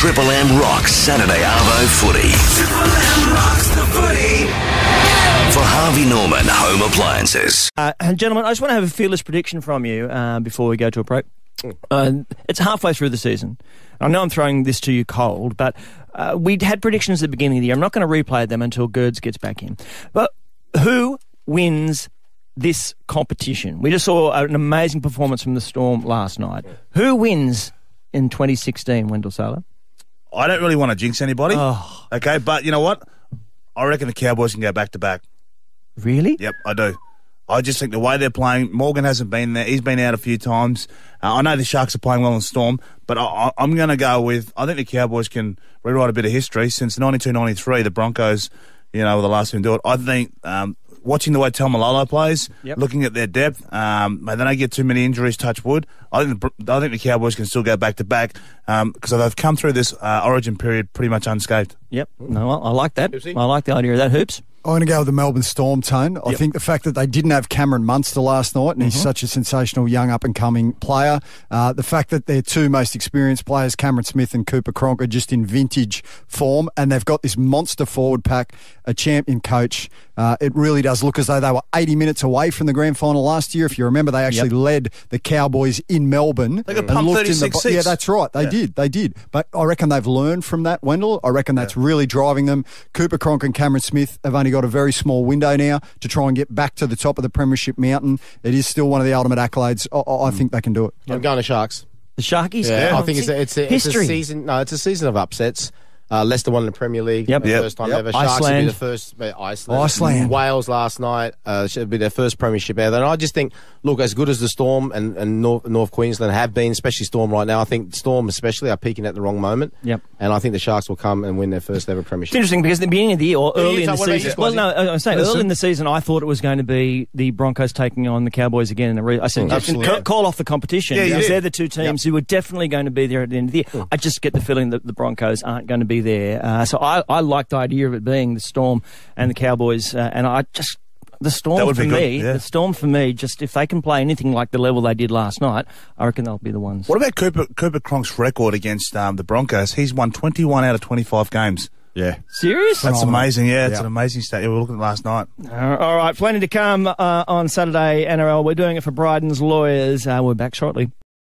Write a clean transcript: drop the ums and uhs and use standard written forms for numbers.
Triple M rocks Saturday Arvo footy. Triple M rocks the footy. For Harvey Norman Home Appliances. Gentlemen, I just want to have a fearless prediction from you before we go to a break. It's halfway through the season. I know I'm throwing this to you cold, but we'd had predictions at the beginning of the year. I'm not going to replay them until Gerds gets back in. But who wins this competition? We just saw an amazing performance from the Storm last night. Who wins in 2016, Wendell Saylor? I don't really want to jinx anybody. Oh. Okay, but you know what? I reckon the Cowboys can go back-to-back. Really? Yep, I do. I just think the way they're playing, Morgan hasn't been there. He's been out a few times. I know the Sharks are playing well in Storm, but I'm going to go with, I think the Cowboys can rewrite a bit of history. Since 92-93, the Broncos, were the last team to do it. I think watching the way Talmalolo plays, looking at their depth, they don't get too many injuries, touch wood. I think the Cowboys can still go back-to-back because they've come through this origin period pretty much unscathed. Yep. No, I like that. Oopsie. I like the idea of that. Hoops? I'm going to go with the Melbourne Storm, Tone. I think the fact that they didn't have Cameron Munster last night, and he's such a sensational young up-and-coming player, the fact that their two most experienced players, Cameron Smith and Cooper Cronk, are just in vintage form, and they've got this monster forward pack, a champion coach. It really does look as though they were 80 minutes away from the grand final last year. If you remember, they actually led the Cowboys in Melbourne. They got pumped 36-6. Yeah, that's right. They did. But I reckon they've learned from that, Wendell. I reckon that's really driving them. Cooper Cronk and Cameron Smith have only got a very small window now to try and get back to the top of the Premiership mountain. It is still one of the ultimate accolades. I think they can do it. I'm going to Sharks. The Sharkies? Yeah, I think it's a history. Season. No, it's a season of upsets. Leicester won in the Premier League. First time ever. Sharks will be the first. Iceland. Wales last night. Should be their first premiership ever. And I just think, look, as good as the Storm and North Queensland have been, especially Storm right now, I think Storm especially are peaking at the wrong moment. Yep. And I think the Sharks will come and win their first ever premiership. It's interesting because at the beginning of the year or early in the season. Well, no, I'm saying early in the season, I thought it was going to be the Broncos taking on the Cowboys again. I said, call off the competition because they're the two teams who were definitely going to be there at the end of the year. I just get the feeling that the Broncos aren't going to be there. So I like the idea of it being the Storm and the Cowboys, and the Storm for me. The Storm for me, just if they can play anything like the level they did last night, I reckon they'll be the ones. What about Cooper Cronk's record against the Broncos? He's won 21 out of 25 games. Yeah. Serious? That's amazing, It's an amazing stat. We were looking at it last night. All right, plenty to come on Saturday, NRL. We're doing it for Bryden's Lawyers. We're back shortly.